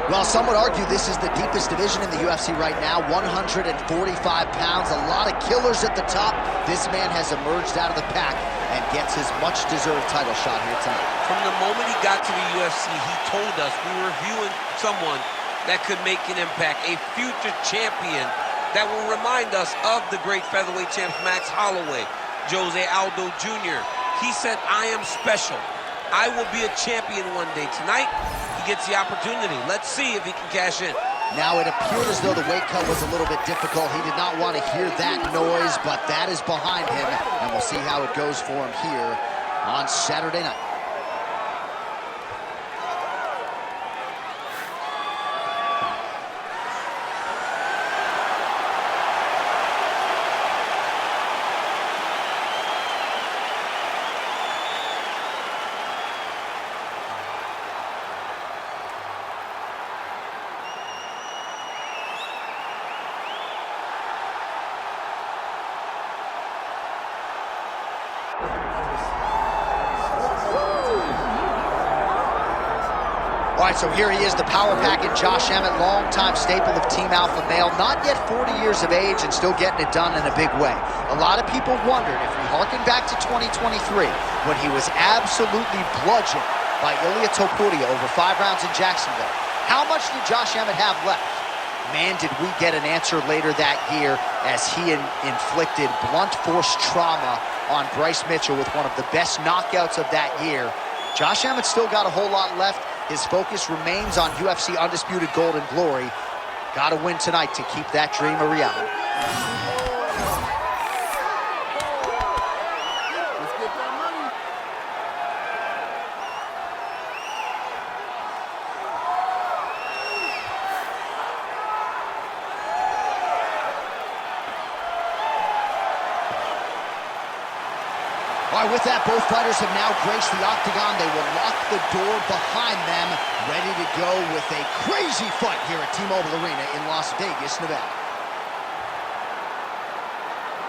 Well, some would argue this is the deepest division in the UFC right now, 145 pounds, a lot of killers at the top. This man has emerged out of the pack and gets his much-deserved title shot here tonight. From the moment he got to the UFC, he told us we were viewing someone that could make an impact, a future champion that will remind us of the great featherweight champs Max Holloway, Jose Aldo Jr. He said, I am special. I will be a champion one day. Tonight, he gets the opportunity. Let's see if he can cash in. Now, it appeared as though the weight cut was a little bit difficult. He did not want to hear that noise, but that is behind him, and we'll see how it goes for him here on Saturday night. All right, so here he is, the power packet, Josh Emmett, longtime staple of Team Alpha Male, not yet 40 years of age and still getting it done in a big way. A lot of people wondered if we harken back to 2023 when he was absolutely bludgeoned by Ilia Topuria over 5 rounds in Jacksonville. How much did Josh Emmett have left? Man, did we get an answer later that year as he inflicted blunt force trauma on Bryce Mitchell with one of the best knockouts of that year. Josh Emmett still got a whole lot left. His focus remains on UFC Undisputed Gold and Glory. Got to win tonight to keep that dream a reality. Let's get that money. All right, with that, both fighters have now graced the octagon. They will lock the door behind them, ready to go with a crazy fight here at T-Mobile Arena in Las Vegas, Nevada.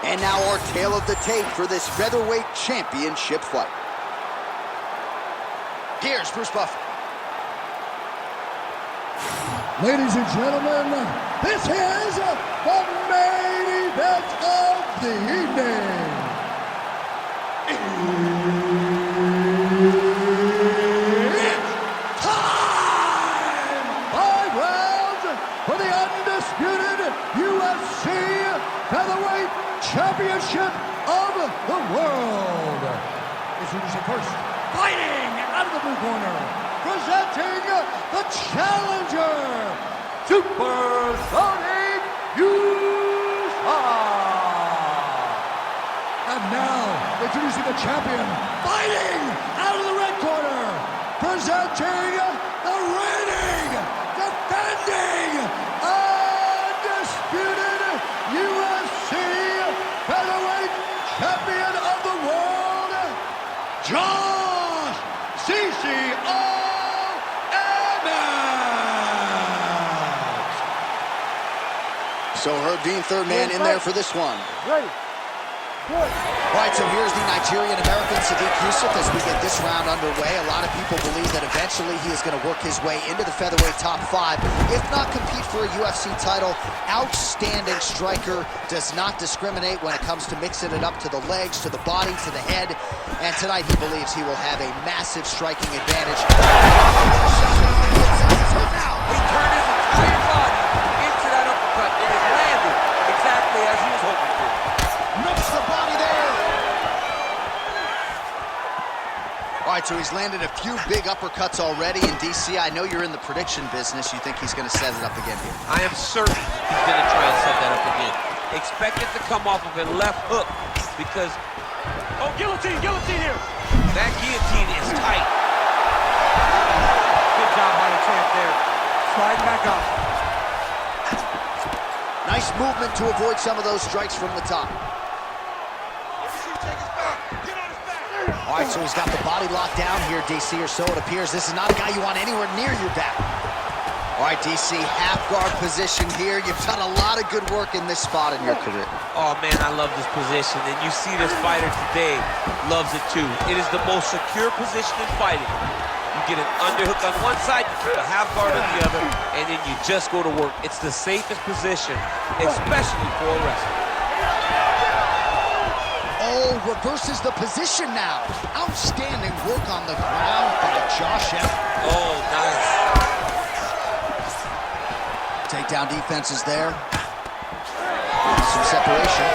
And now our tale of the tape for this featherweight championship fight. Here's Bruce Buffer. Ladies and gentlemen, this is the main event of the evening. It's time! 5 rounds for the undisputed UFC Featherweight Championship of the world. Introducing first, fighting out of the blue corner, presenting the challenger, Super Sodiq Yusuff. And now, introducing the champion, fighting out of the red corner, presenting the reigning, defending, undisputed UFC Featherweight Champion of the world, Josh CCO Emmett. So Herb Dean, third man in there for this one. Ready. All right, so here's the Nigerian-American Sodiq Yusuff as we get this round underway. A lot of people believe that eventually he is going to work his way into the featherweight top 5, if not compete for a UFC title. Outstanding striker, does not discriminate when it comes to mixing it up to the legs, to the body, to the head. And tonight he believes he will have a massive striking advantage. He turned his entire body into that uppercut, and it landed exactly as he was hoping for. Mix the body there. All right, so he's landed a few big uppercuts already in DC. I know you're in the prediction business. You think he's going to set it up again here? I am certain he's going to try and set that up again. Expect it to come off of a left hook because... Oh, guillotine here! That guillotine is tight. Good job by the champ there. Slide back up. Nice movement to avoid some of those strikes from the top. All right, so he's got the body locked down here, DC, or so it appears. This is not a guy you want anywhere near your back. All right, DC, half guard position here. You've done a lot of good work in this spot in your career. Oh, man, I love this position. And you see this fighter today loves it, too. It is the most secure position in fighting. You get an underhook on one side, you keep a half guard on the other, and then you just go to work. It's the safest position, especially for a wrestler. Oh, reverses the position now. Outstanding work on the ground by Josh Emmett. Oh, nice. Takedown defense is there. Some separation.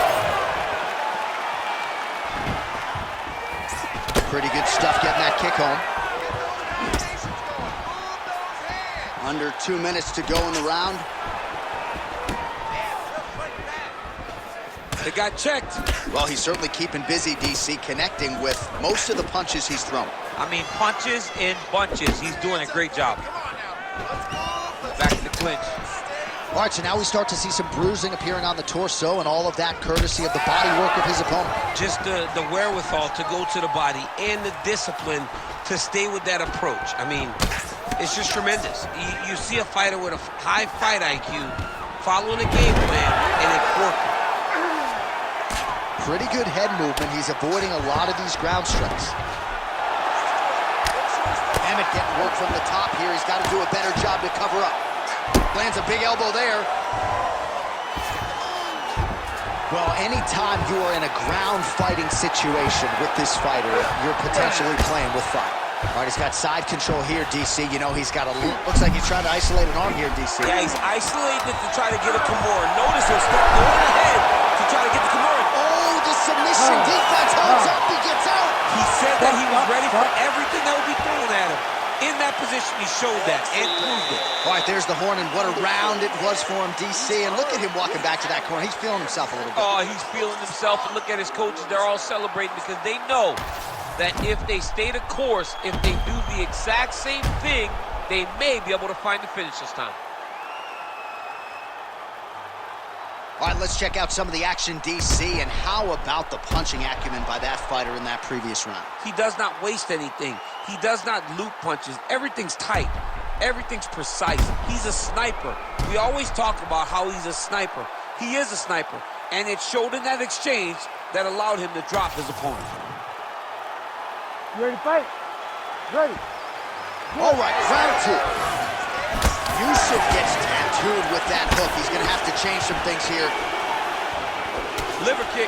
Pretty good stuff getting that kick home. Under 2 minutes to go in the round. They got checked. Well, he's certainly keeping busy, DC, connecting with most of the punches he's thrown. I mean, punches in bunches. He's doing a great job. Back to the clinch. All right, so now we start to see some bruising appearing on the torso, and all of that courtesy of the body work of his opponent. Just the wherewithal to go to the body and the discipline to stay with that approach. I mean, it's just tremendous. You see a fighter with a high fight IQ following a game plan, and it's working. Pretty good head movement. He's avoiding a lot of these ground strikes. Emmett getting work from the top here. He's got to do a better job to cover up. Lands a big elbow there. Well, anytime you are in a ground fighting situation with this fighter, you're potentially playing with fire. All right, he's got side control here, DC. You know, he's got a... Looks like he's trying to isolate an arm here, DC. Yeah, he's isolating it to try to get a Kimura. Notice he'll start going ahead to try to get the Kimura. Oh, the submission defense holds up. He gets out. He said that he was ready for everything that would be thrown at him. In that position, he showed that and proved it. All right, there's the horn, and what a round it was for him, DC. And look at him walking back to that corner. He's feeling himself a little bit. Oh, he's feeling himself. And look at his coaches. They're all celebrating because they know that if they stay the course, if they do the exact same thing, they may be able to find the finish this time. All right, let's check out some of the action, DC, and how about the punching acumen by that fighter in that previous round? He does not waste anything. He does not loop punches. Everything's tight. Everything's precise. He's a sniper. We always talk about how he's a sniper. He is a sniper, and it showed in that exchange that allowed him to drop his opponent. You ready to fight? Ready. All right, round two. Yusuff gets tattooed with that hook. He's going to have to change some things here. Liver kick.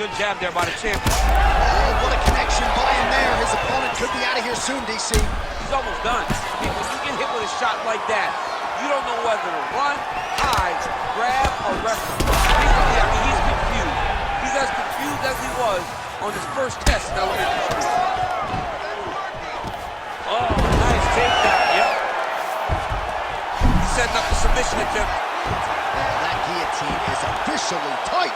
Good jab there by the champion. Oh, what a connection by him there. His opponent could be out of here soon, DC. He's almost done. I mean, when you get hit with a shot like that, you don't know whether to run, hide, grab, or wrestle. I mean, he's confused. He's as confused as he was on his first test in elementary school. Oh, nice takedown. Yep. He's setting up the submission attempt. That guillotine is officially tight.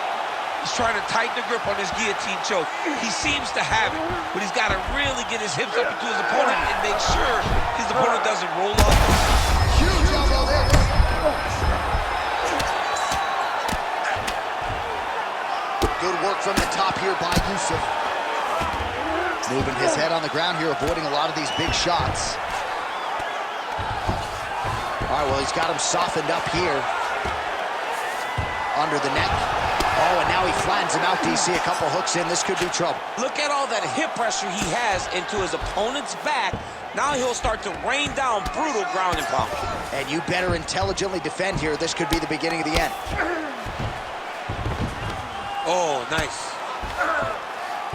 He's trying to tighten the grip on his guillotine choke. He seems to have it, but he's got to really get his hips up into his opponent and make sure his opponent doesn't roll up. Huge elbow there. Good work from the top here by Yusuff. Moving his head on the ground here, avoiding a lot of these big shots. All right, well, he's got him softened up here. Under the neck. Oh, and now he flattens him out, DC. A couple hooks in. This could be trouble. Look at all that hip pressure he has into his opponent's back. Now he'll start to rain down brutal ground and pound. And you better intelligently defend here. This could be the beginning of the end. Oh, nice.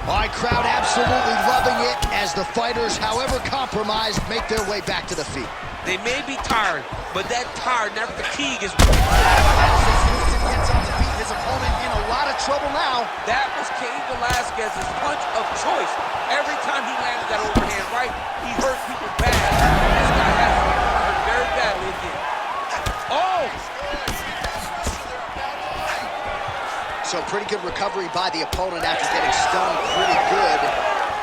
All right, crowd absolutely loving it as the fighters, however compromised, make their way back to the feet. They may be tired, but that tired, that fatigue is... Gets on the feet. His opponent in a lot of trouble now. That was Cain Velasquez's punch of choice. Every time he landed that overhand right, he hurt people bad. This guy has hurt very badly again. Oh! So pretty good recovery by the opponent after getting stunned pretty good.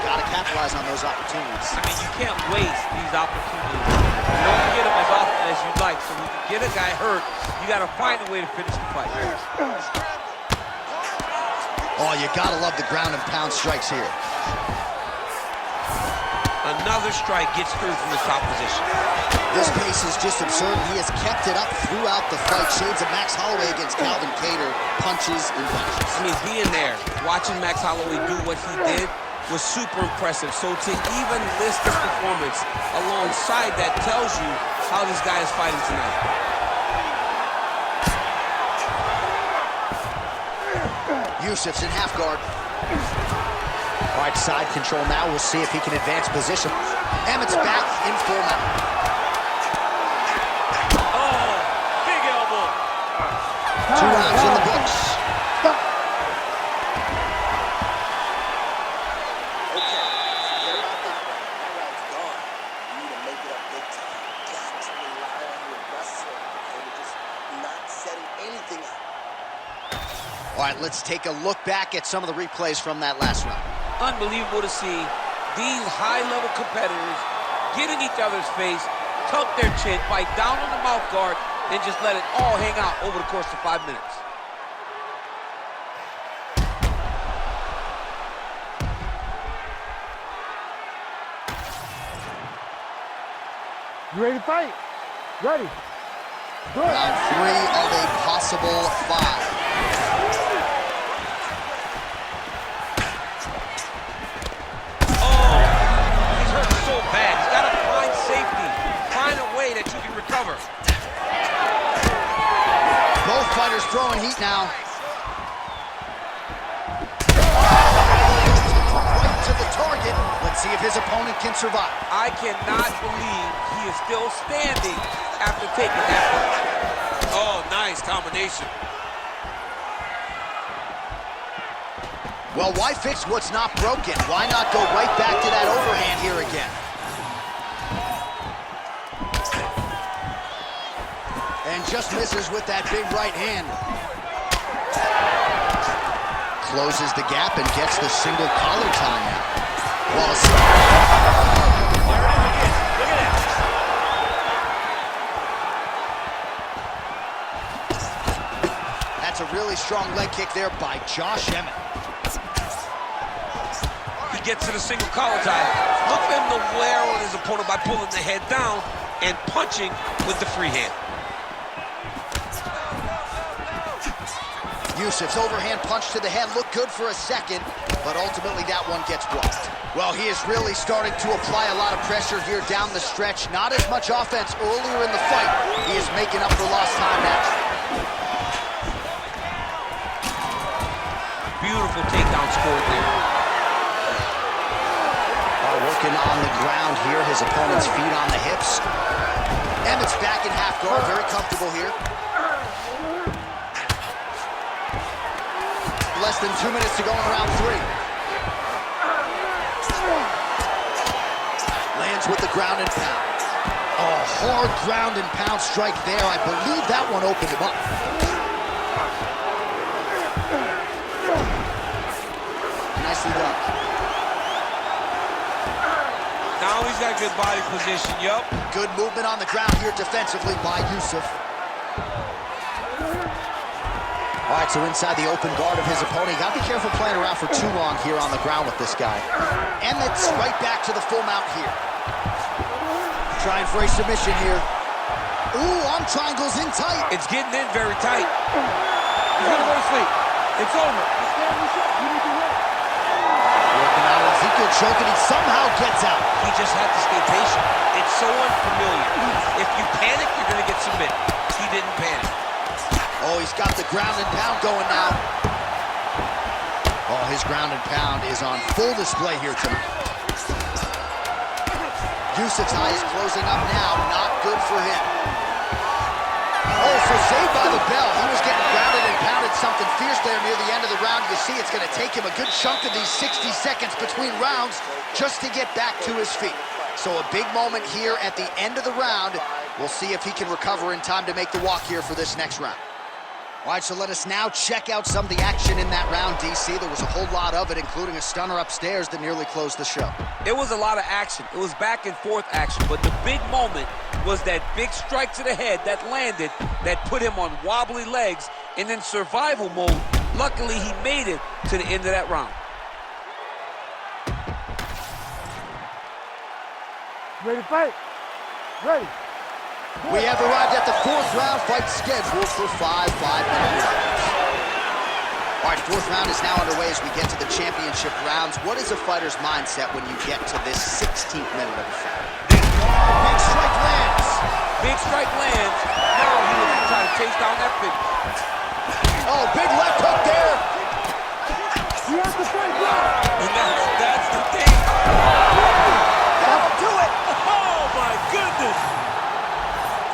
Got to capitalize on those opportunities. I mean, you can't waste these opportunities. You don't get them as often as you'd like. So when you get a guy hurt, you got to find a way to finish the fight. Oh, you got to love the ground and pound strikes here. Another strike gets through from the top position. This pace is just absurd. He has kept it up throughout the fight. Shades of Max Holloway against Calvin Kattar, punches and punches. I mean, being there, watching Max Holloway do what he did was super impressive. So to even list this performance alongside that tells you how this guy is fighting tonight. Yusuff's in half guard. All right, side control now. We'll see if he can advance position. Emmett's back in full mount. Oh, big elbow. 2 rounds in the books. Stop. Okay, forget about that one. That round's gone. You need to make it up big time. Got to rely on your wrestling, okay? You're just not setting anything up. All right, let's take a look back at some of the replays from that last round. Unbelievable to see these high-level competitors get in each other's face, tuck their chin, bite down on the mouth guard, and just let it all hang out over the course of 5 minutes. You ready to fight? Ready. Good. Round 3 of a possible 5. Bad. He's got to find safety, find a way that you can recover. Both fighters throwing heat now. Right to the target. Let's see if his opponent can survive. I cannot believe he is still standing after taking that punch. Oh, nice combination. Well, why fix what's not broken? Why not go right back to that overhand here again? And just misses with that big right hand. Closes the gap and gets the single collar tie now. Well, that's a really strong leg kick there by Josh Emmett. He gets to the single collar tie. Look for him to wear on his opponent by pulling the head down and punching with the free hand. Yusuff's overhand punch to the head looked good for a second, but ultimately that one gets blocked. Well, he is really starting to apply a lot of pressure here down the stretch. Not as much offense earlier in the fight. He is making up for lost time now. Beautiful takedown scored there. Working on the ground here, his opponent's feet on the hips. Emmett's back in half guard, very comfortable here. Less than 2 minutes to go in round 3. Lands with the ground and pound. Oh, hard ground and pound strike there. I believe that one opened him up. Nicely done. Now he's got good body position, yup. Good movement on the ground here defensively by Yusuff. All right, so inside the open guard of his opponent. You got to be careful playing around for too long here on the ground with this guy. Emmett's right back to the full mount here. Trying for a submission here. Ooh, arm triangles in tight. It's getting in very tight. He's gonna go to sleep. It's over. Working out Ezekiel choke, and he somehow gets out. He just had to stay patient. It's so unfamiliar. If you panic, you're gonna get submitted. He didn't panic. Oh, he's got the ground and pound going now. Oh, his ground and pound is on full display here tonight. Yusuff's high is closing up now. Not good for him. Oh, so saved by the bell. He was getting grounded and pounded something fierce there near the end of the round. You see it's going to take him a good chunk of these 60 seconds between rounds just to get back to his feet. So a big moment here at the end of the round. We'll see if he can recover in time to make the walk here for this next round. All right, so let us now check out some of the action in that round, DC. There was a whole lot of it, including a stunner upstairs that nearly closed the show. It was a lot of action. It was back and forth action, but the big moment was that big strike to the head that landed, that put him on wobbly legs, and in survival mode, luckily he made it to the end of that round. Ready to fight? Ready. We have arrived at the 4th round fight scheduled for 5 5-minute rounds. All right, 4th round is now underway as we get to the championship rounds. What is a fighter's mindset when you get to this 16th minute of the fight? Big strike lands. Big strike lands. Now he will try to chase down that big. Oh, big left hook there. You have to fight, bro. And that's the thing. That'll do it. Oh, my goodness.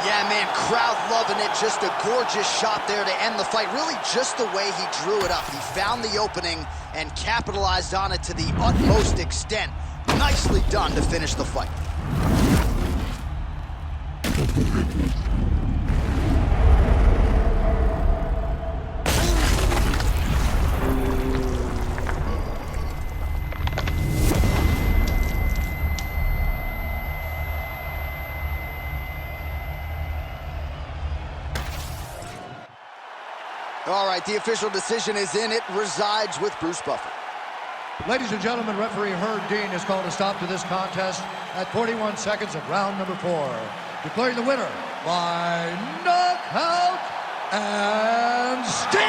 Yeah, man, crowd loving it. Just a gorgeous shot there to end the fight. Really just the way he drew it up. He found the opening and capitalized on it to the utmost extent. Nicely done to finish the fight. All right, the official decision is in. It resides with Bruce Buffer. Ladies and gentlemen, referee Herb Dean has called a stop to this contest at 41 seconds of round number 4, declaring the winner by knockout and still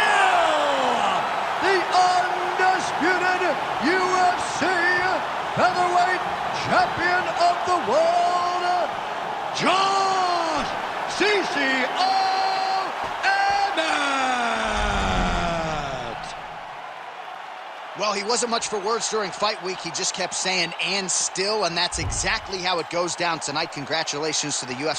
the undisputed UFC featherweight champion of the world, Josh CCO Emmett. Well, he wasn't much for words during fight week. He just kept saying, and still, and that's exactly how it goes down tonight. Congratulations to the UFC.